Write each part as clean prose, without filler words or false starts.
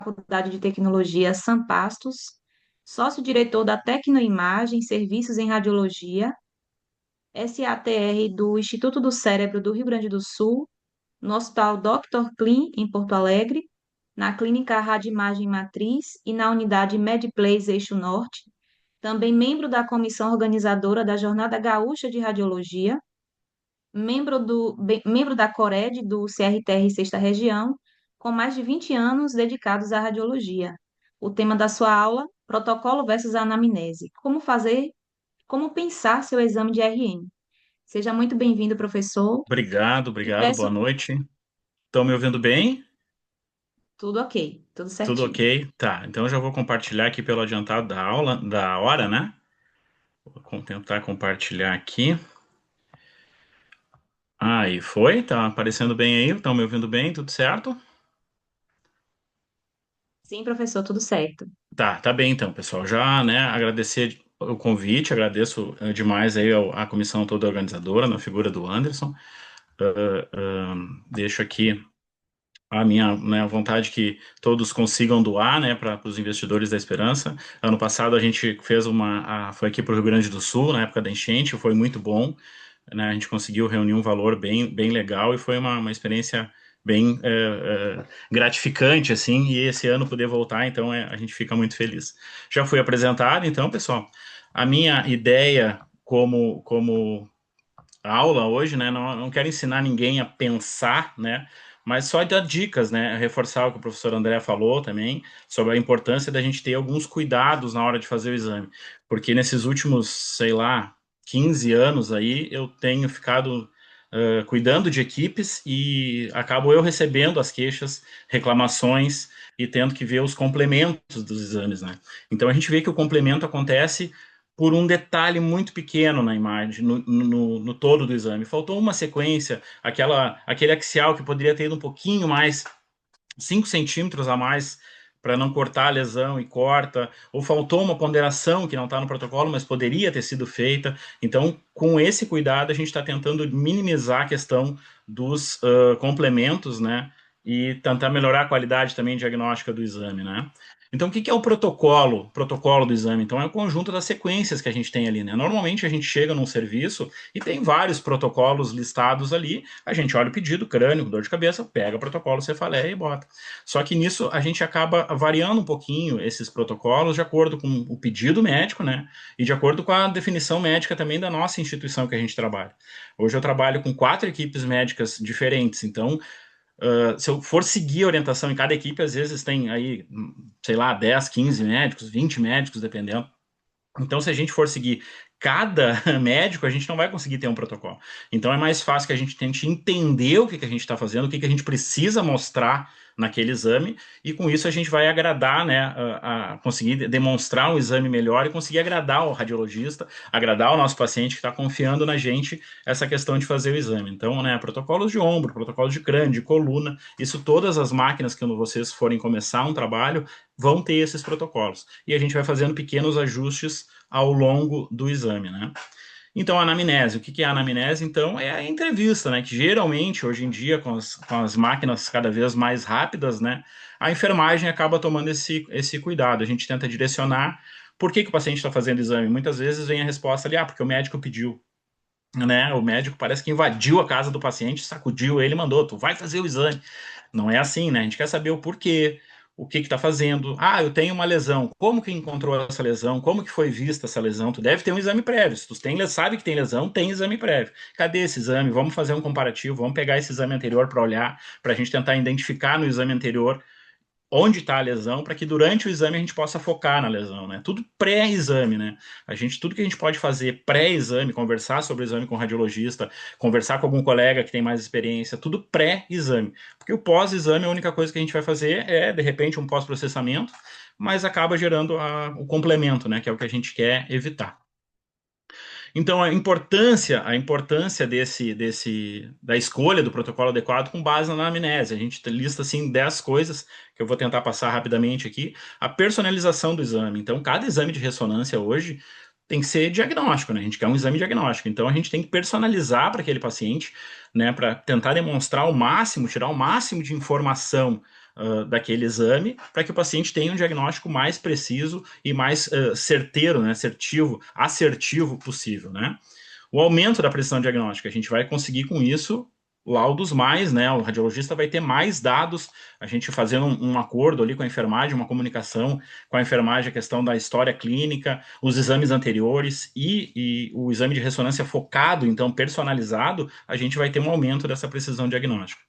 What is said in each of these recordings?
Faculdade de Tecnologia São Pastos, sócio-diretor da Tecnoimagem Serviços em Radiologia, SATR do Instituto do Cérebro do Rio Grande do Sul, no Hospital Dr. Klim, em Porto Alegre, na Clínica Radimagem Matriz e na Unidade MedPlace Eixo Norte, também membro da comissão organizadora da Jornada Gaúcha de Radiologia, membro da CORED do CRTR Sexta Região, com mais de 20 anos dedicados à radiologia. O tema da sua aula, protocolo versus anamnese. Como pensar seu exame de RN. Seja muito bem-vindo, professor, Obrigado, e obrigado. Boa peço noite. Estão me ouvindo bem? tudo ok, tudo Tudo certinho. ok? Tá. Então eu já vou compartilhar aqui pelo adiantado da aula, da hora, né? Tentar compartilhar aqui. Aí foi, tá aparecendo bem aí? Estão me ouvindo bem? Tudo certo? Sim, professor, tudo certo. Tá bem então, pessoal. Já, né, agradecer o convite, agradeço demais aí a comissão toda organizadora, na figura do Anderson. Deixo aqui a minha, né, vontade que todos consigam doar, né, para os investidores da Esperança. Ano passado a gente fez foi aqui para o Rio Grande do Sul, na época da enchente, foi muito bom, né, a gente conseguiu reunir um valor bem legal e foi uma experiência bem gratificante, assim, e esse ano poder voltar, então a gente fica muito feliz. Já fui apresentado, então, pessoal, a minha ideia como aula hoje, né? Não quero ensinar ninguém a pensar, né? Mas só dar dicas, né? Reforçar o que o professor André falou também sobre a importância da gente ter alguns cuidados na hora de fazer o exame. Porque nesses últimos, sei lá, 15 anos aí, eu tenho ficado cuidando de equipes e acabo eu recebendo as queixas, reclamações e tendo que ver os complementos dos exames, né? Então a gente vê que o complemento acontece por um detalhe muito pequeno na imagem, no todo do exame. Faltou uma sequência, aquele axial que poderia ter ido um pouquinho mais, 5 centímetros a mais, para não cortar a lesão e corta, ou faltou uma ponderação que não está no protocolo, mas poderia ter sido feita. Então, com esse cuidado, a gente está tentando minimizar a questão dos complementos, né? E tentar melhorar a qualidade também diagnóstica do exame, né? Então, o que é o protocolo? Protocolo do exame, então, é o conjunto das sequências que a gente tem ali, né? Normalmente a gente chega num serviço e tem vários protocolos listados ali, a gente olha o pedido, crânio, dor de cabeça, pega o protocolo, cefaleia e bota. Só que nisso a gente acaba variando um pouquinho esses protocolos de acordo com o pedido médico, né? E de acordo com a definição médica também da nossa instituição que a gente trabalha. Hoje eu trabalho com 4 equipes médicas diferentes, então se eu for seguir a orientação em cada equipe, às vezes tem aí, sei lá, 10, 15 médicos, 20 médicos, dependendo. Então, se a gente for seguir cada médico, a gente não vai conseguir ter um protocolo. Então, é mais fácil que a gente tente entender o que que a gente está fazendo, o que que a gente precisa mostrar naquele exame, e com isso a gente vai agradar, né, a conseguir demonstrar um exame melhor e conseguir agradar o radiologista, agradar o nosso paciente que está confiando na gente essa questão de fazer o exame. Então, né, protocolos de ombro, protocolos de crânio, de coluna, isso todas as máquinas que quando vocês forem começar um trabalho vão ter esses protocolos. E a gente vai fazendo pequenos ajustes ao longo do exame, né? Então, a anamnese. O que é a anamnese? Então, é a entrevista, né? Que geralmente, hoje em dia, com as máquinas cada vez mais rápidas, né? A enfermagem acaba tomando esse cuidado. A gente tenta direcionar por que o paciente está fazendo o exame. Muitas vezes vem a resposta ali, porque o médico pediu, né? O médico parece que invadiu a casa do paciente, sacudiu ele e mandou, tu vai fazer o exame. Não é assim, né? A gente quer saber o porquê, o que está fazendo. Ah, eu tenho uma lesão. Como que encontrou essa lesão? Como que foi vista essa lesão? Tu deve ter um exame prévio. Se tu sabe que tem lesão, tem exame prévio. Cadê esse exame? Vamos fazer um comparativo, vamos pegar esse exame anterior para olhar, para a gente tentar identificar no exame anterior onde está a lesão, para que durante o exame a gente possa focar na lesão, né? Tudo pré-exame, né? Tudo que a gente pode fazer pré-exame, conversar sobre o exame com o radiologista, conversar com algum colega que tem mais experiência, tudo pré-exame. Porque o pós-exame, a única coisa que a gente vai fazer é, de repente, um pós-processamento, mas acaba gerando o complemento, né? Que é o que a gente quer evitar. Então, a importância da escolha do protocolo adequado com base na anamnese. A gente lista, assim, 10 coisas que eu vou tentar passar rapidamente aqui. A personalização do exame. Então, cada exame de ressonância hoje tem que ser diagnóstico, né? A gente quer um exame diagnóstico. Então, a gente tem que personalizar para aquele paciente, né? Para tentar demonstrar o máximo, tirar o máximo de informação daquele exame, para que o paciente tenha um diagnóstico mais preciso e mais certeiro, né, assertivo possível, né? O aumento da precisão diagnóstica, a gente vai conseguir com isso laudos mais, né? O radiologista vai ter mais dados, a gente fazendo um acordo ali com a enfermagem, uma comunicação com a enfermagem, a questão da história clínica, os exames anteriores e o exame de ressonância focado, então personalizado, a gente vai ter um aumento dessa precisão diagnóstica.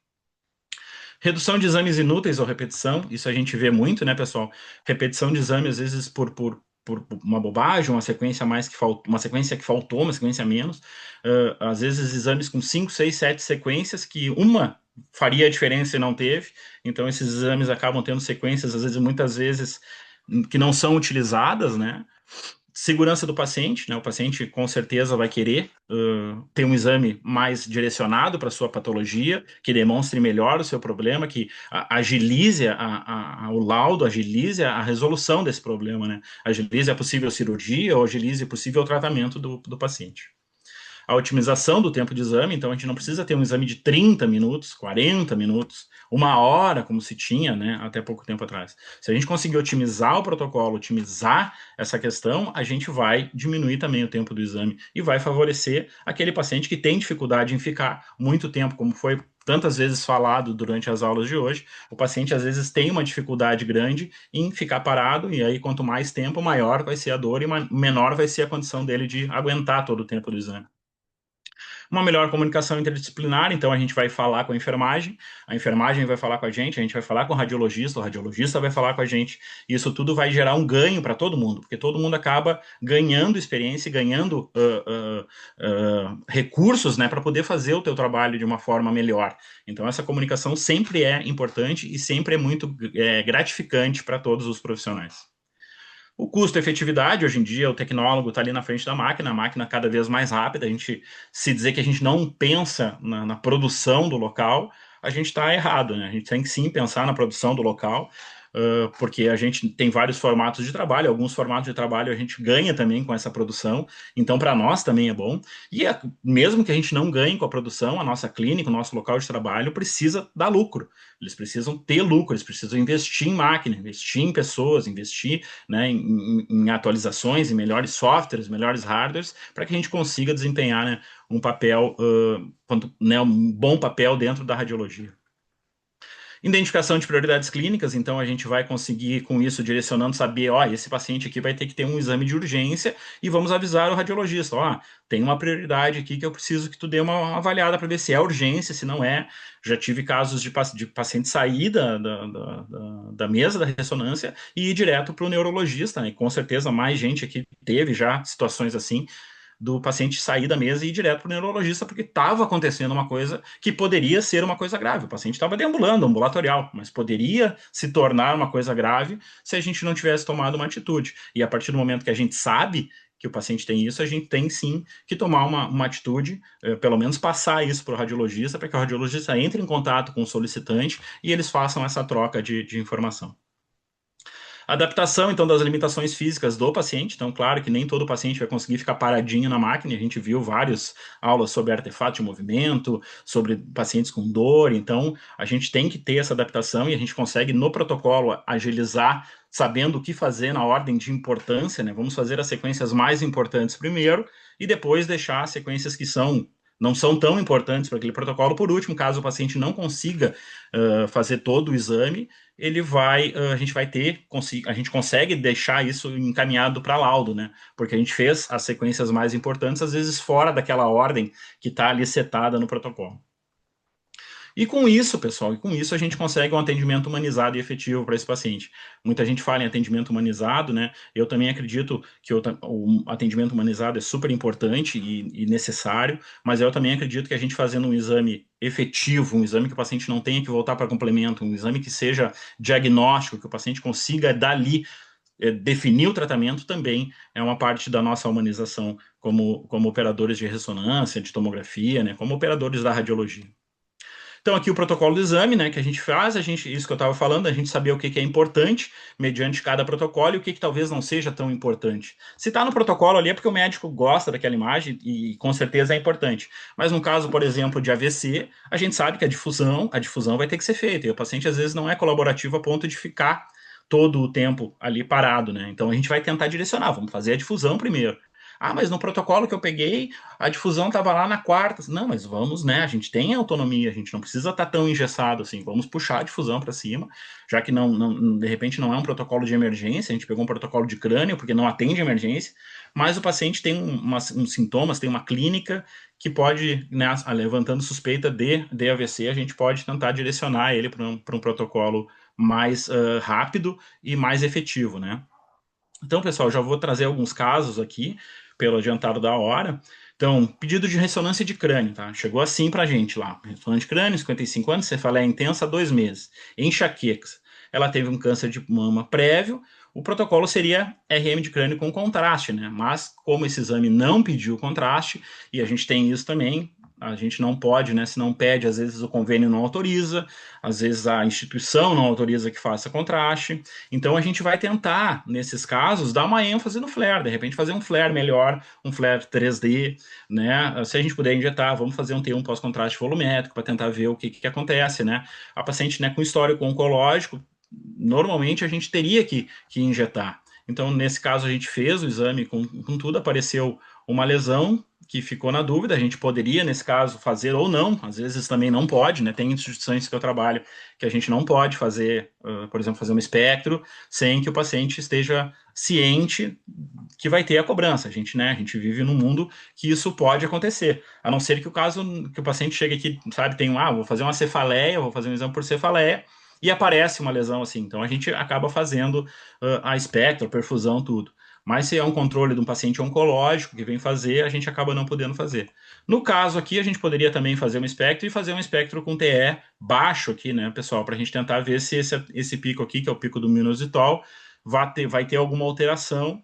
Redução de exames inúteis ou repetição, isso a gente vê muito, né, pessoal? Repetição de exame, às vezes, por uma bobagem, uma sequência que faltou, uma sequência a menos. Às vezes, exames com 5, 6, 7 sequências, que uma faria a diferença e não teve. Então, esses exames acabam tendo sequências, às vezes, muitas vezes, que não são utilizadas, né? Segurança do paciente, né? O paciente com certeza vai querer ter um exame mais direcionado para a sua patologia, que demonstre melhor o seu problema, que agilize o laudo, agilize a resolução desse problema, né? Agilize a possível cirurgia ou agilize o possível tratamento do paciente. A otimização do tempo de exame, então a gente não precisa ter um exame de 30 minutos, 40 minutos, uma hora, como se tinha, né, até pouco tempo atrás. Se a gente conseguir otimizar o protocolo, otimizar essa questão, a gente vai diminuir também o tempo do exame e vai favorecer aquele paciente que tem dificuldade em ficar muito tempo, como foi tantas vezes falado durante as aulas de hoje. O paciente às vezes tem uma dificuldade grande em ficar parado, e aí quanto mais tempo, maior vai ser a dor e menor vai ser a condição dele de aguentar todo o tempo do exame. Uma melhor comunicação interdisciplinar, então a gente vai falar com a enfermagem vai falar com a gente vai falar com o radiologista vai falar com a gente, e isso tudo vai gerar um ganho para todo mundo, porque todo mundo acaba ganhando experiência e ganhando recursos, né, para poder fazer o teu trabalho de uma forma melhor. Então essa comunicação sempre é importante e sempre é muito gratificante para todos os profissionais. O custo-efetividade, hoje em dia, o tecnólogo está ali na frente da máquina, a máquina cada vez mais rápida. A gente, se dizer que a gente não pensa na produção do local, a gente está errado, né? A gente tem que sim pensar na produção do local, porque a gente tem vários formatos de trabalho, alguns formatos de trabalho a gente ganha também com essa produção, então para nós também é bom. E mesmo que a gente não ganhe com a produção, a nossa clínica, o nosso local de trabalho precisa dar lucro. Eles precisam ter lucro, eles precisam investir em máquina, investir em pessoas, investir, né, em atualizações, em melhores softwares, melhores hardwares, para que a gente consiga desempenhar, né, um papel, um bom papel dentro da radiologia. Identificação de prioridades clínicas, então a gente vai conseguir com isso direcionando, saber, ó, esse paciente aqui vai ter que ter um exame de urgência e vamos avisar o radiologista, ó, tem uma prioridade aqui que eu preciso que tu dê uma avaliada para ver se é urgência, se não é. Já tive casos de paciente sair da mesa da ressonância e ir direto para o neurologista, né? E com certeza mais gente aqui teve já situações assim, do paciente sair da mesa e ir direto para o neurologista, porque estava acontecendo uma coisa que poderia ser uma coisa grave. O paciente estava deambulando, ambulatorial, mas poderia se tornar uma coisa grave se a gente não tivesse tomado uma atitude. E a partir do momento que a gente sabe que o paciente tem isso, a gente tem sim que tomar uma atitude, pelo menos passar isso para o radiologista, para que o radiologista entre em contato com o solicitante e eles façam essa troca de informação. Adaptação, então, das limitações físicas do paciente. Então, claro que nem todo paciente vai conseguir ficar paradinho na máquina. A gente viu várias aulas sobre artefato de movimento, sobre pacientes com dor. Então, a gente tem que ter essa adaptação e a gente consegue, no protocolo, agilizar, sabendo o que fazer na ordem de importância, né? Vamos fazer as sequências mais importantes primeiro e depois deixar as sequências que não são tão importantes para aquele protocolo. Por último, caso o paciente não consiga fazer todo o exame, a gente consegue deixar isso encaminhado para laudo, né? Porque a gente fez as sequências mais importantes, às vezes fora daquela ordem que está ali setada no protocolo. E com isso, pessoal, a gente consegue um atendimento humanizado e efetivo para esse paciente. Muita gente fala em atendimento humanizado, né? Eu também acredito que o atendimento humanizado é super importante e necessário, mas eu também acredito que a gente fazendo um exame efetivo, um exame que o paciente não tenha que voltar para complemento, um exame que seja diagnóstico, que o paciente consiga dali definir o tratamento, também é uma parte da nossa humanização como operadores de ressonância, de tomografia, né? Como operadores da radiologia. Então, aqui o protocolo do exame, né, que a gente faz, isso que eu estava falando, a gente saber o que é importante mediante cada protocolo e o que talvez não seja tão importante. Se está no protocolo ali é porque o médico gosta daquela imagem e com certeza é importante. Mas no caso, por exemplo, de AVC, a gente sabe que a difusão vai ter que ser feita, e o paciente às vezes não é colaborativo a ponto de ficar todo o tempo ali parado, né? Então a gente vai tentar direcionar, vamos fazer a difusão primeiro. Ah, mas no protocolo que eu peguei, a difusão estava lá na quarta. Não, mas vamos, né? A gente tem autonomia, a gente não precisa estar tão engessado assim. Vamos puxar a difusão para cima, já que de repente não é um protocolo de emergência, a gente pegou um protocolo de crânio, porque não atende emergência, mas o paciente tem uns sintomas, tem uma clínica que pode, né, levantando suspeita de AVC, a gente pode tentar direcionar ele para um protocolo mais rápido e mais efetivo, né? Então, pessoal, já vou trazer alguns casos aqui, pelo adiantado da hora. Então, pedido de ressonância de crânio, tá? Chegou assim pra gente lá. Ressonância de crânio, 55 anos, cefaleia intensa, 2 meses. Enxaquecas. Ela teve um câncer de mama prévio. O protocolo seria RM de crânio com contraste, né? Mas, como esse exame não pediu contraste, e a gente tem isso também, a gente não pode, né? Se não pede, às vezes o convênio não autoriza, às vezes a instituição não autoriza que faça contraste. Então a gente vai tentar, nesses casos, dar uma ênfase no flare, de repente fazer um flare melhor, um flare 3D, né? Se a gente puder injetar, vamos fazer um T1 pós-contraste volumétrico para tentar ver o que acontece, né? A paciente, né, com histórico oncológico, normalmente a gente teria que injetar. Então, nesse caso, a gente fez o exame com tudo, apareceu uma lesão que ficou na dúvida, a gente poderia, nesse caso, fazer ou não, às vezes também não pode, né? Tem instituições que eu trabalho que a gente não pode fazer, por exemplo, fazer um espectro sem que o paciente esteja ciente que vai ter a cobrança. A gente vive num mundo que isso pode acontecer, a não ser que o caso que o paciente chegue aqui, sabe, tem vou fazer uma cefaleia, vou fazer um exame por cefaleia, e aparece uma lesão assim. Então a gente acaba fazendo a espectro, a perfusão, tudo. Mas se é um controle de um paciente oncológico que vem fazer, a gente acaba não podendo fazer. No caso aqui, a gente poderia também fazer um espectro e fazer um espectro com TE baixo aqui, né, pessoal, para a gente tentar ver se esse pico aqui, que é o pico do minoxidil, vai ter alguma alteração,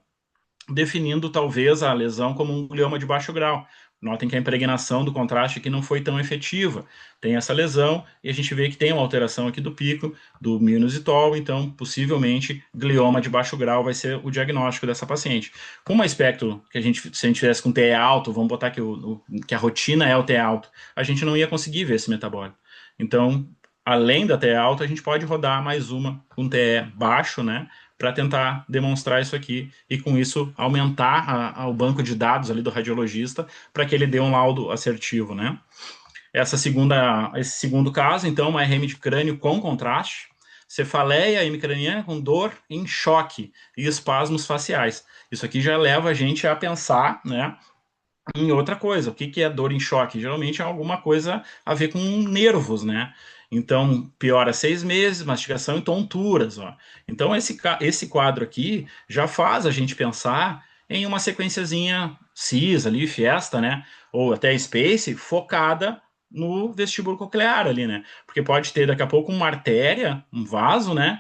definindo talvez a lesão como um glioma de baixo grau. Notem que a impregnação do contraste aqui não foi tão efetiva. Tem essa lesão e a gente vê que tem uma alteração aqui do pico do minoxidil, então possivelmente glioma de baixo grau vai ser o diagnóstico dessa paciente. Com uma espectro que se a gente tivesse com TE alto, vamos botar que a rotina é o TE alto, a gente não ia conseguir ver esse metabólico. Então, além da TE alta, a gente pode rodar mais uma com TE baixo, né? Para tentar demonstrar isso aqui e com isso aumentar o banco de dados ali do radiologista para que ele dê um laudo assertivo, né? Esse segundo caso, então, uma RM de crânio com contraste, cefaleia hemicraniana com dor em choque e espasmos faciais. Isso aqui já leva a gente a pensar, né, em outra coisa. O que é dor em choque? Geralmente é alguma coisa a ver com nervos, né? Então, piora 6 meses, mastigação e tonturas, ó. Então, esse quadro aqui já faz a gente pensar em uma sequenciazinha CIS ali, Fiesta, né? Ou até Space, focada no vestíbulo coclear ali, né? Porque pode ter daqui a pouco uma artéria, um vaso, né?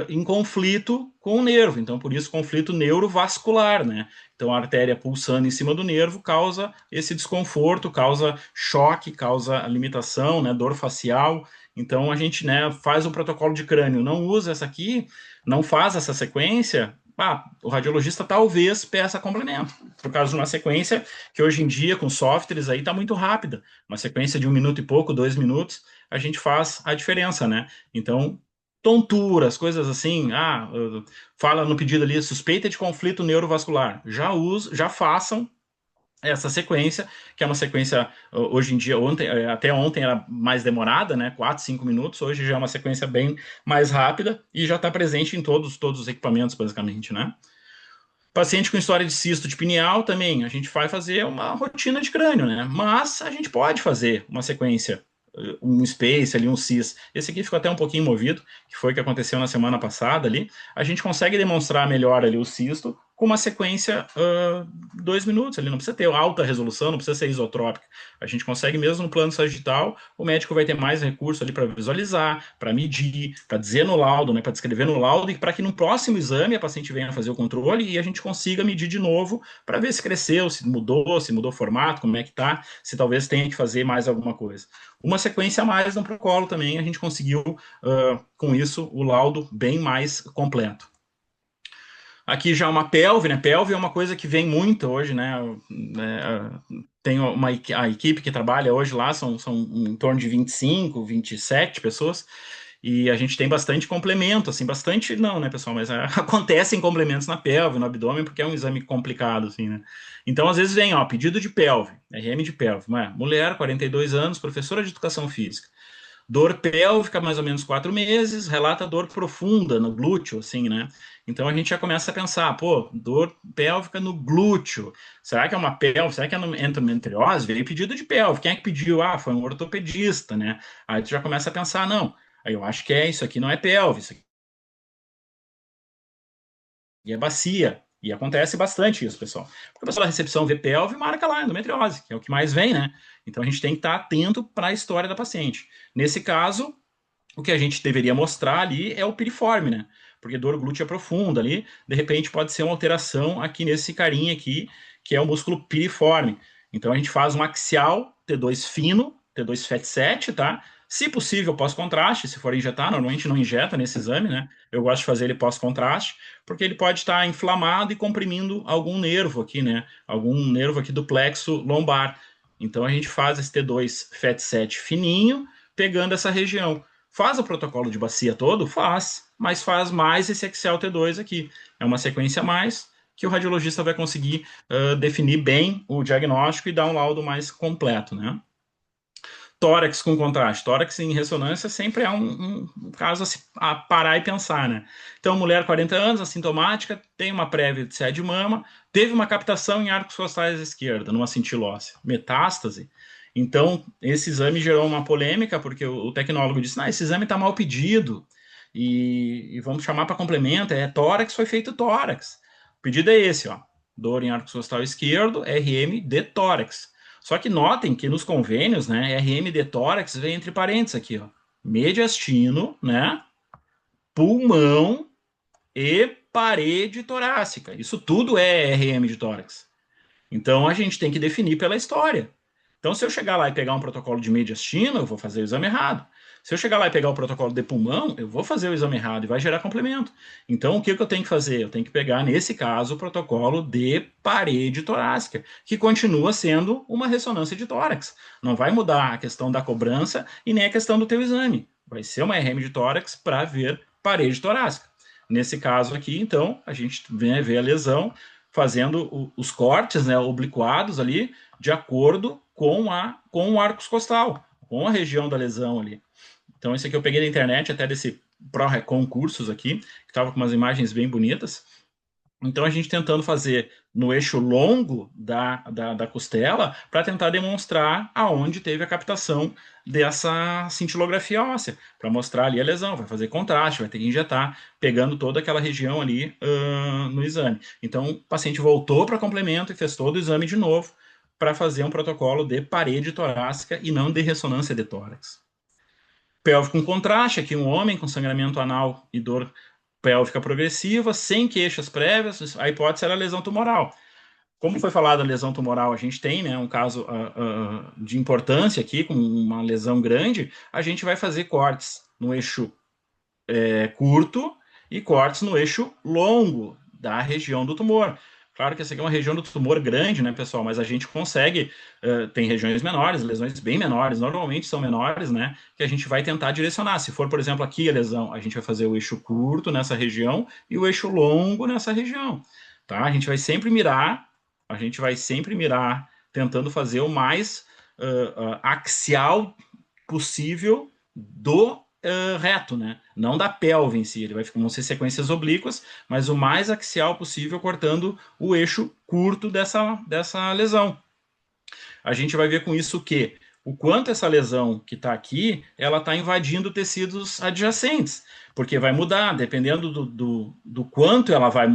Em conflito com o nervo. Então, por isso, conflito neurovascular, né? Então, a artéria pulsando em cima do nervo causa esse desconforto, causa choque, causa limitação, né? Dor facial. Então, a gente, né, faz o protocolo de crânio, não usa essa aqui, não faz essa sequência, o radiologista talvez peça complemento, por causa de uma sequência que hoje em dia, com softwares aí, está muito rápida. Uma sequência de 1 minuto e pouco, 2 minutos, a gente faz a diferença, né? Então, tonturas, coisas assim, fala no pedido ali, suspeita de conflito neurovascular. Já façam essa sequência, que é uma sequência, hoje em dia, até ontem era mais demorada, né, 4, 5 minutos, hoje já é uma sequência bem mais rápida e já está presente em todos os equipamentos, basicamente, né. Paciente com história de cisto de pineal também, a gente vai fazer uma rotina de crânio, né, mas a gente pode fazer uma sequência, um space ali, um cis. Esse aqui ficou até um pouquinho movido, que foi o que aconteceu na semana passada ali. A gente consegue demonstrar melhor ali o cisto, com uma sequência 2 minutos ali, não precisa ter alta resolução, não precisa ser isotrópica. A gente consegue mesmo no plano sagital, o médico vai ter mais recurso ali para visualizar, para medir, para dizer no laudo, né, para descrever no laudo, e para que no próximo exame a paciente venha fazer o controle e a gente consiga medir de novo para ver se cresceu, se mudou o formato, como é que tá, se talvez tenha que fazer mais alguma coisa. Uma sequência a mais no protocolo também, a gente conseguiu, com isso, o laudo bem mais completo. Aqui já uma pelve, né? Pelve é uma coisa que vem muito hoje, né? Tem a equipe que trabalha hoje lá, são em torno de 25, 27 pessoas, e a gente tem bastante complemento, assim, bastante não, né, pessoal? Mas acontecem complementos na pelve, no abdômen, porque é um exame complicado, assim, né? Então, às vezes vem, ó, pedido de pelve, RM de pelve, mulher, 42 anos, professora de educação física. Dor pélvica, mais ou menos 4 meses, relata dor profunda no glúteo, assim, né? Então a gente já começa a pensar, pô, dor pélvica no glúteo. Será que é uma pelve? Será que é endometriose? Veio pedido de pelve. Quem é que pediu? Ah, foi um ortopedista, né? Aí tu já começa a pensar, não, aí eu acho que é isso aqui não é pelve, isso aqui é bacia. E acontece bastante isso, pessoal. Porque o pessoal da recepção vê pelve e marca lá endometriose, que é o que mais vem, né? Então a gente tem que estar atento para a história da paciente. Nesse caso, o que a gente deveria mostrar ali é o piriforme, né? Porque dor glútea profunda ali, de repente pode ser uma alteração aqui nesse carinha aqui, que é o músculo piriforme. Então a gente faz um axial T2 fino, T2 FAT 7, tá? Se possível, pós-contraste, se for injetar, normalmente não injeta nesse exame, né? Eu gosto de fazer ele pós-contraste, porque ele pode estar inflamado e comprimindo algum nervo aqui, né? Algum nervo aqui do plexo lombar. Então a gente faz esse T2 FAT 7 fininho, pegando essa região. Faz o protocolo de bacia todo? Faz, mas faz mais esse Excel T2 aqui. É uma sequência a mais que o radiologista vai conseguir definir bem o diagnóstico e dar um laudo mais completo, né? Tórax com contraste. Tórax em ressonância sempre é um caso a parar e pensar, né? Então, mulher 40 anos, assintomática, tem uma prévia de sede de mama, teve uma captação em arcos costais à esquerda, numa cintilócea. Metástase. Então, esse exame gerou uma polêmica, porque o tecnólogo disse, esse exame está mal pedido, e vamos chamar para complemento, tórax, foi feito tórax. O pedido é esse, ó. Dor em arco costal esquerdo, RM de tórax. Só que notem que nos convênios, né, RM de tórax vem entre parênteses aqui, ó, mediastino, né, pulmão e parede torácica. Isso tudo é RM de tórax. Então a gente tem que definir pela história. Então, se eu chegar lá e pegar um protocolo de mediastino, eu vou fazer o exame errado. Se eu chegar lá e pegar o protocolo de pulmão, eu vou fazer o exame errado e vai gerar complemento. Então, o que eu tenho que fazer? Eu tenho que pegar, nesse caso, o protocolo de parede torácica, que continua sendo uma ressonância de tórax. Não vai mudar a questão da cobrança e nem a questão do teu exame. Vai ser uma RM de tórax para ver parede torácica. Nesse caso aqui, então, a gente vem ver a lesão fazendo os cortes, né, obliquados ali, de acordo com o arcos costal, com a região da lesão ali. Então, esse aqui eu peguei da internet, até desse ProRecon Cursos aqui, que estava com umas imagens bem bonitas. Então, a gente tentando fazer no eixo longo da costela para tentar demonstrar aonde teve a captação dessa cintilografia óssea, para mostrar ali a lesão, vai fazer contraste, vai ter que injetar, pegando toda aquela região ali no exame. Então, o paciente voltou para complemento e fez todo o exame de novo para fazer um protocolo de parede torácica e não de ressonância de tórax. Pélvico com contraste, aqui um homem com sangramento anal e dor pélvica progressiva, sem queixas prévias, a hipótese era lesão tumoral. Como foi falado a lesão tumoral, a gente tem, né, um caso de importância aqui, com uma lesão grande, a gente vai fazer cortes no eixo curto e cortes no eixo longo da região do tumor. Claro que essa aqui é uma região do tumor grande, né, pessoal? Mas a gente consegue, tem regiões menores, lesões bem menores, normalmente são menores, né? Que a gente vai tentar direcionar. Se for, por exemplo, aqui a lesão, a gente vai fazer o eixo curto nessa região e o eixo longo nessa região, tá? A gente vai sempre mirar tentando fazer o mais axial possível do reto, né? Não da pelve em si, ele vão ser sequências oblíquas, mas o mais axial possível, cortando o eixo curto dessa lesão. A gente vai ver com isso que o quanto essa lesão que está aqui, ela está invadindo tecidos adjacentes, porque vai mudar, dependendo do quanto ela vai,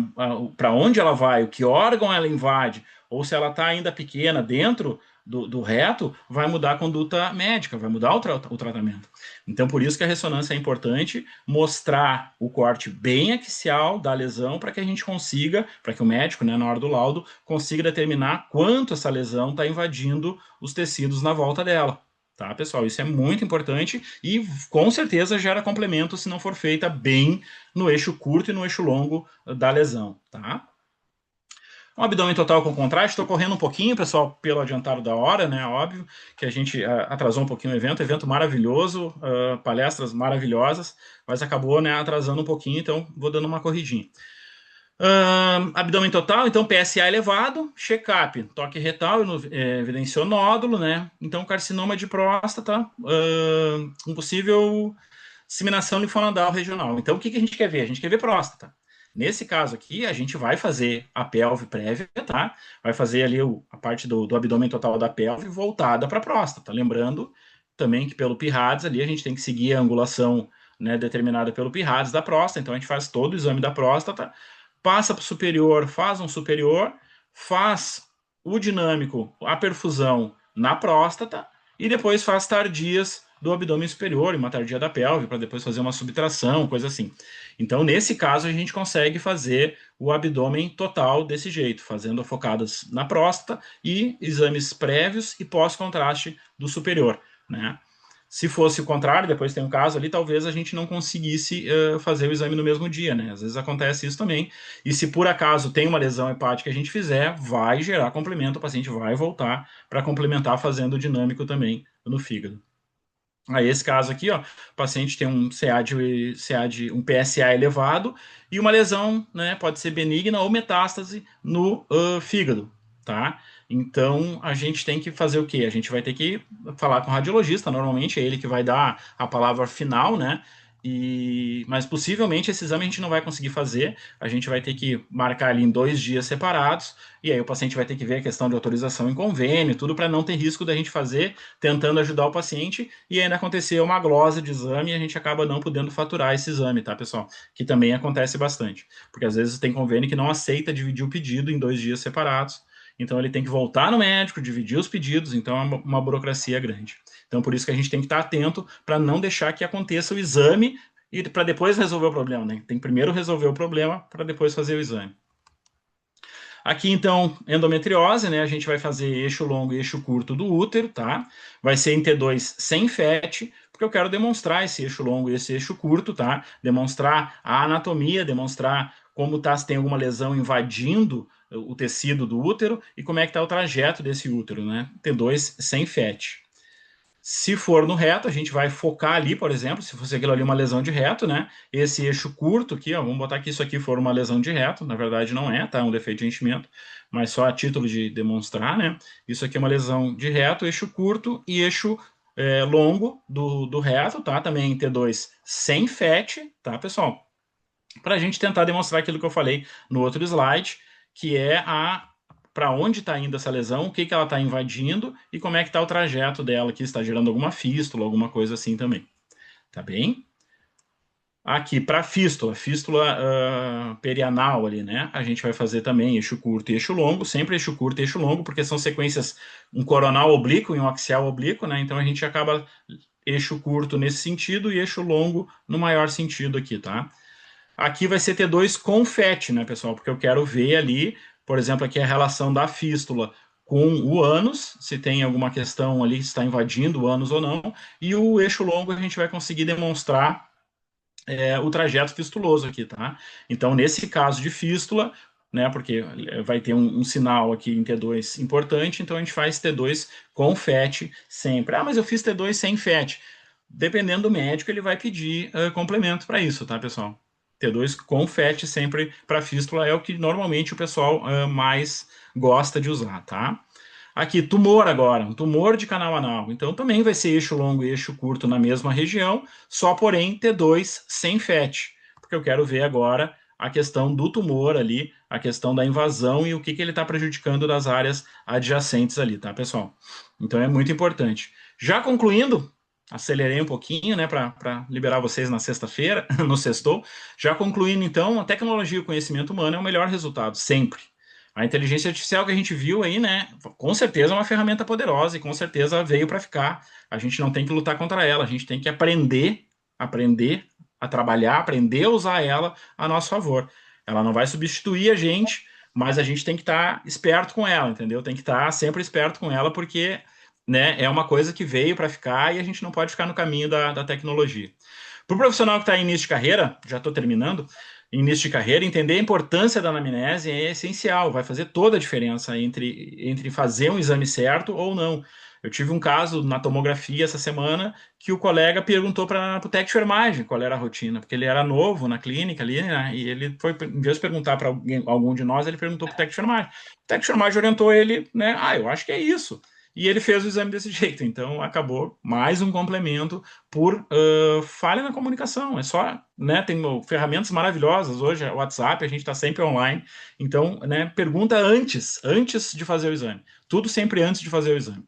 para onde ela vai, o que órgão ela invade, ou se ela está ainda pequena dentro do reto, vai mudar a conduta médica, vai mudar o tratamento. Então, por isso que a ressonância é importante, mostrar o corte bem axial da lesão para que a gente consiga, para que o médico, né, na hora do laudo, consiga determinar quanto essa lesão está invadindo os tecidos na volta dela. Tá, pessoal? Isso é muito importante e com certeza gera complemento se não for feita bem no eixo curto e no eixo longo da lesão, tá? Um abdômen total com contraste, estou correndo um pouquinho, pessoal, pelo adiantado da hora, né? Óbvio que a gente atrasou um pouquinho o evento maravilhoso, palestras maravilhosas, mas acabou, né, atrasando um pouquinho, então vou dando uma corridinha. Abdômen total, então PSA elevado, check-up, toque retal, evidenciou nódulo, né? Então carcinoma de próstata, um possível disseminação linfonodal regional. Então o que a gente quer ver? A gente quer ver próstata. Nesse caso aqui, a gente vai fazer a pelve prévia, tá? Vai fazer ali a parte do abdômen total da pelve voltada para a próstata. Lembrando também que pelo PIRADS ali a gente tem que seguir a angulação, né, determinada pelo PIRADS da próstata. Então a gente faz todo o exame da próstata, passa para o superior, faz um superior, faz o dinâmico, a perfusão na próstata e depois faz tardias do abdômen superior, uma tardia da pelve, para depois fazer uma subtração, coisa assim. Então, nesse caso, a gente consegue fazer o abdômen total desse jeito, fazendo focadas na próstata e exames prévios e pós-contraste do superior, né? Se fosse o contrário, depois tem um caso ali, talvez a gente não conseguisse fazer o exame no mesmo dia, né? Às vezes acontece isso também. E se por acaso tem uma lesão hepática que a gente fizer, vai gerar complemento, o paciente vai voltar para complementar fazendo o dinâmico também no fígado. Aí, esse caso aqui, ó, o paciente tem um um PSA elevado e uma lesão, né, pode ser benigna ou metástase no fígado, tá? Então, a gente tem que fazer o quê? A gente vai ter que falar com o radiologista, normalmente é ele que vai dar a palavra final, né? Mas possivelmente esse exame a gente não vai conseguir fazer, a gente vai ter que marcar ali em 2 dias separados, e aí o paciente vai ter que ver a questão de autorização em convênio, tudo para não ter risco da gente fazer, tentando ajudar o paciente, e ainda acontecer uma glosa de exame e a gente acaba não podendo faturar esse exame, tá, pessoal? Que também acontece bastante, porque às vezes tem convênio que não aceita dividir o pedido em 2 dias separados, então ele tem que voltar no médico, dividir os pedidos, então é uma burocracia grande. Então por isso que a gente tem que estar atento para não deixar que aconteça o exame e para depois resolver o problema, né? Tem que primeiro resolver o problema para depois fazer o exame. Aqui, então, endometriose, né? A gente vai fazer eixo longo e eixo curto do útero, tá? Vai ser em T2 sem FET, porque eu quero demonstrar esse eixo longo e esse eixo curto, tá? Demonstrar a anatomia, demonstrar como tá, se tem alguma lesão invadindo o tecido do útero e como é que tá o trajeto desse útero, né? T2 sem FET. Se for no reto, a gente vai focar ali, por exemplo, se fosse aquilo ali uma lesão de reto, né? Esse eixo curto aqui, ó, vamos botar que isso aqui for uma lesão de reto, na verdade não é, tá? É um defeito de enchimento, mas só a título de demonstrar, né? Isso aqui é uma lesão de reto, eixo curto e eixo longo do reto, tá? Também T2 sem FET, tá, pessoal? Para a gente tentar demonstrar aquilo que eu falei no outro slide, que é para onde está indo essa lesão, o que, que ela está invadindo e como é que está o trajeto dela, que está gerando alguma fístula, alguma coisa assim também. Tá bem? Aqui, para fístula perianal ali, né? A gente vai fazer também eixo curto e eixo longo, sempre eixo curto e eixo longo, porque são sequências, um coronal oblíquo e um axial oblíquo, né? Então a gente acaba eixo curto nesse sentido e eixo longo no maior sentido aqui, tá? Aqui vai ser T2 com FET, né, pessoal? Porque eu quero ver ali, por exemplo, aqui a relação da fístula com o ânus, se tem alguma questão ali, se está invadindo o ânus ou não, e o eixo longo a gente vai conseguir demonstrar o trajeto fistuloso aqui, tá? Então, nesse caso de fístula, né, porque vai ter um sinal aqui em T2 importante, então a gente faz T2 com FET sempre. Ah, mas eu fiz T2 sem FET. Dependendo do médico, ele vai pedir complemento para isso, tá, pessoal? T2 com FET sempre para fístula é o que normalmente o pessoal mais gosta de usar, tá? Aqui, tumor agora, um tumor de canal anal. Então também vai ser eixo longo e eixo curto na mesma região, só porém T2 sem FET, porque eu quero ver agora a questão do tumor ali, a questão da invasão e o que ele está prejudicando das áreas adjacentes ali, tá, pessoal? Então é muito importante. Já concluindo, acelerei um pouquinho, né, para liberar vocês na sexta-feira, no sextou. Já concluindo, então, a tecnologia e o conhecimento humano é o melhor resultado, sempre. A inteligência artificial que a gente viu aí, né, com certeza é uma ferramenta poderosa e com certeza veio para ficar. A gente não tem que lutar contra ela, a gente tem que aprender a trabalhar, aprender a usar ela a nosso favor. Ela não vai substituir a gente, mas a gente tem que estar esperto com ela, entendeu? Tem que estar sempre esperto com ela, porque, né, é uma coisa que veio para ficar e a gente não pode ficar no caminho da tecnologia. Para o profissional que está em início de carreira, já estou terminando, início de carreira, entender a importância da anamnese é essencial, vai fazer toda a diferença entre fazer um exame certo ou não. Eu tive um caso na tomografia essa semana que o colega perguntou para o técnico de enfermagem qual era a rotina, porque ele era novo na clínica ali, né? E ele foi, em vez de perguntar para algum de nós, ele perguntou para o técnico de enfermagem. O técnico de enfermagem orientou ele, né? Ah, eu acho que é isso. E ele fez o exame desse jeito. Então acabou mais um complemento por falha na comunicação. É só, né? Tem ferramentas maravilhosas hoje, o WhatsApp, a gente está sempre online. Então, né? Pergunta antes de fazer o exame. Tudo sempre antes de fazer o exame.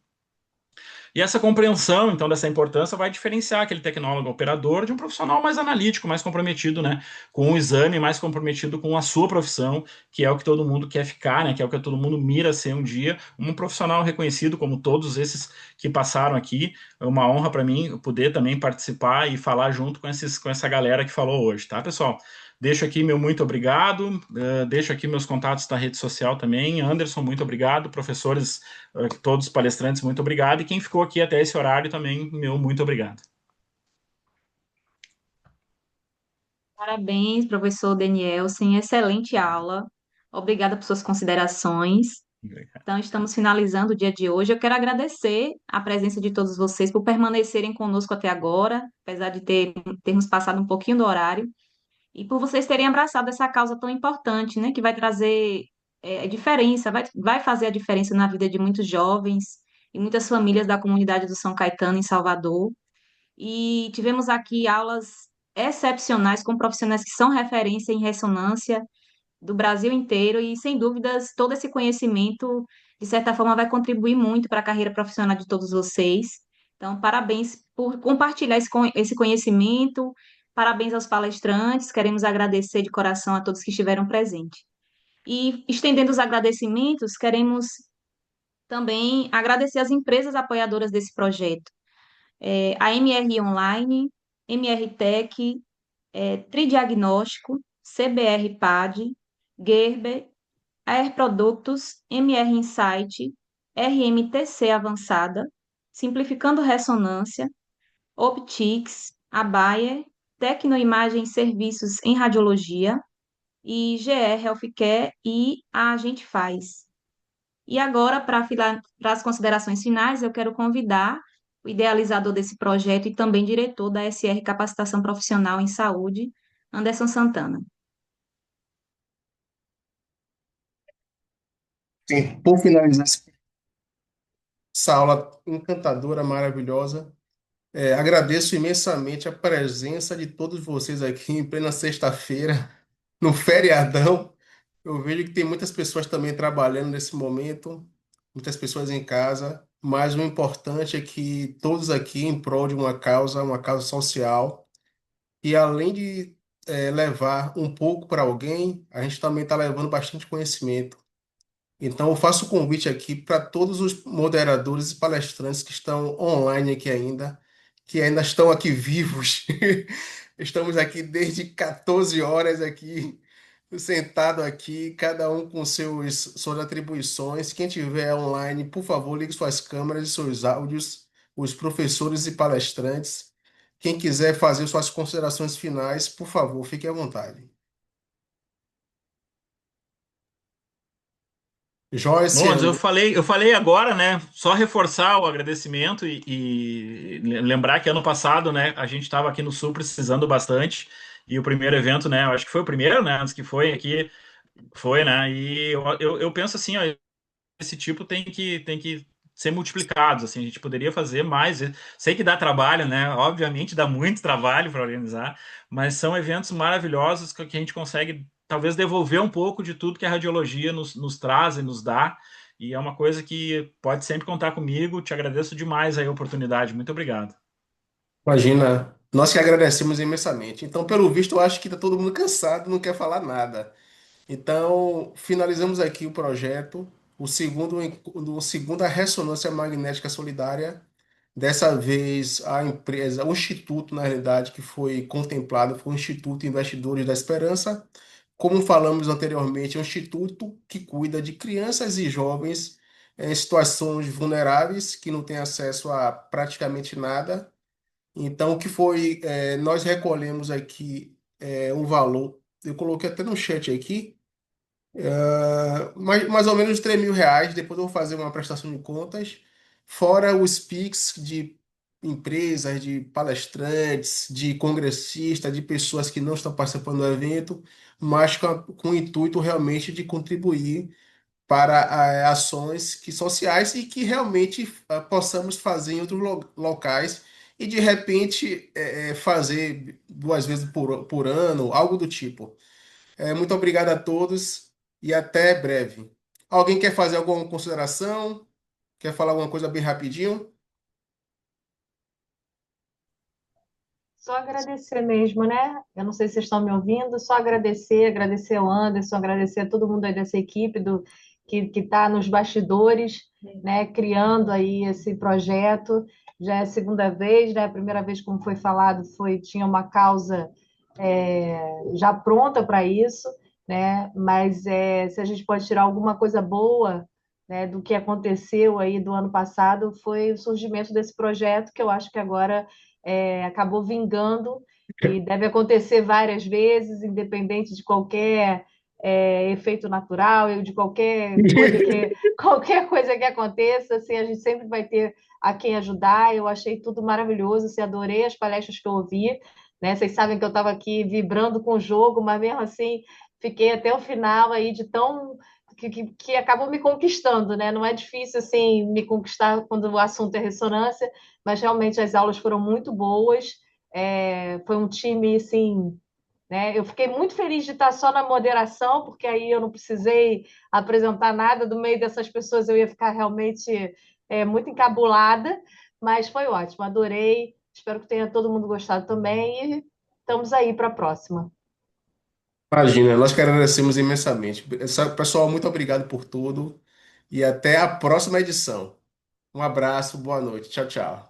E essa compreensão, então, dessa importância vai diferenciar aquele tecnólogo operador de um profissional mais analítico, mais comprometido, né, com o exame, mais comprometido com a sua profissão, que é o que todo mundo quer ficar, né, que é o que todo mundo mira ser um dia, um profissional reconhecido como todos esses que passaram aqui. É uma honra para mim poder também participar e falar junto com essa galera que falou hoje, tá, pessoal? Deixo aqui meu muito obrigado, deixo aqui meus contatos da rede social também. Anderson, muito obrigado. Professores, todos os palestrantes, muito obrigado. E quem ficou aqui até esse horário também, meu muito obrigado. Parabéns, professor Danielson, excelente aula. Obrigada por suas considerações. Então, estamos finalizando o dia de hoje. Eu quero agradecer a presença de todos vocês por permanecerem conosco até agora, apesar de termos passado um pouquinho do horário, e por vocês terem abraçado essa causa tão importante, né, que vai trazer diferença, vai fazer a diferença na vida de muitos jovens e muitas famílias da comunidade do São Caetano, em Salvador. E tivemos aqui aulas excepcionais com profissionais que são referência em ressonância do Brasil inteiro e, sem dúvidas, todo esse conhecimento, de certa forma, vai contribuir muito para a carreira profissional de todos vocês. Então, parabéns por compartilhar esse conhecimento, parabéns aos palestrantes, queremos agradecer de coração a todos que estiveram presentes. E, estendendo os agradecimentos, queremos também agradecer as empresas apoiadoras desse projeto. A MR Online, MR Tech, Tridiagnóstico, CBR PAD, Gerber, AR Produtos, MR Insight, RMTC Avançada, Simplificando Ressonância, Optics, a Bayer, Tecnoimagem Serviços em Radiologia e GR Healthcare e a Gente Faz. E agora, para as considerações finais, eu quero convidar o idealizador desse projeto e também diretor da SR Capacitação Profissional em Saúde, Anderson Santana. Sim, por finalizar essa aula encantadora, maravilhosa, agradeço imensamente a presença de todos vocês aqui em plena sexta-feira, no feriadão. Eu vejo que tem muitas pessoas também trabalhando nesse momento, muitas pessoas em casa, mas o importante é que todos aqui em prol de uma causa social, e além de levar um pouco para alguém, a gente também está levando bastante conhecimento. Então, eu faço o convite aqui para todos os moderadores e palestrantes que estão online aqui ainda, que ainda estão aqui vivos. Estamos aqui desde 14 horas aqui, sentado aqui, cada um com suas atribuições. Quem tiver online, por favor, ligue suas câmeras e seus áudios, os professores e palestrantes. Quem quiser fazer suas considerações finais, por favor, fique à vontade. Bom, Joyce, mas André. eu falei agora, né? Só reforçar o agradecimento e lembrar que ano passado, né, a gente estava aqui no Sul precisando bastante. E o primeiro evento, né? Eu acho que foi o primeiro, né? Antes que foi aqui, foi, né? E eu penso assim, ó, esse tipo tem que ser multiplicados, assim, a gente poderia fazer mais. Sei que dá trabalho, né? Obviamente dá muito trabalho para organizar, mas são eventos maravilhosos que a gente consegue talvez devolver um pouco de tudo que a radiologia nos traz e nos dá. E é uma coisa que pode sempre contar comigo. Te agradeço demais aí a oportunidade. Muito obrigado. Imagina, nós que agradecemos imensamente. Então, pelo visto, eu acho que está todo mundo cansado, não quer falar nada. Então, finalizamos aqui o projeto, o segunda ressonância magnética solidária. Dessa vez, a empresa, o instituto, na realidade, que foi contemplado foi o Instituto Investidores da Esperança. Como falamos anteriormente, é um instituto que cuida de crianças e jovens em situações vulneráveis, que não têm acesso a praticamente nada. Então, o que foi, nós recolhemos aqui um valor, eu coloquei até no chat aqui, mais ou menos R$ 3.000. Depois eu vou fazer uma prestação de contas, fora os PIX de empresas, de palestrantes, de congressistas, de pessoas que não estão participando do evento, mas com o intuito realmente de contribuir para ações sociais e que realmente possamos fazer em outros locais e de repente fazer 2 vezes por ano, algo do tipo. Muito obrigado a todos e até breve. Alguém quer fazer alguma consideração? Quer falar alguma coisa bem rapidinho? Só agradecer mesmo, né? Eu não sei se vocês estão me ouvindo, só agradecer ao Anderson, agradecer a todo mundo aí dessa equipe que está nos bastidores, né? Criando aí esse projeto. Já é a segunda vez, né? A primeira vez, como foi falado, tinha uma causa já pronta para isso, né? Mas se a gente pode tirar alguma coisa boa, né, do que aconteceu aí do ano passado, foi o surgimento desse projeto que eu acho que agora acabou vingando e deve acontecer várias vezes, independente de qualquer efeito natural ou de qualquer coisa que aconteça, assim, a gente sempre vai ter a quem ajudar. Eu achei tudo maravilhoso, assim, adorei as palestras que eu ouvi, né? Vocês sabem que eu estava aqui vibrando com o jogo, mas mesmo assim fiquei até o final aí de tão que acabou me conquistando, né? Não é difícil assim me conquistar quando o assunto é ressonância, mas realmente as aulas foram muito boas. Foi um time assim, né? Eu fiquei muito feliz de estar só na moderação, porque aí eu não precisei apresentar nada do meio dessas pessoas, eu ia ficar realmente muito encabulada, mas foi ótimo, adorei. Espero que tenha todo mundo gostado também e estamos aí para a próxima. Imagina, nós que agradecemos imensamente. Pessoal, muito obrigado por tudo e até a próxima edição. Um abraço, boa noite. Tchau, tchau.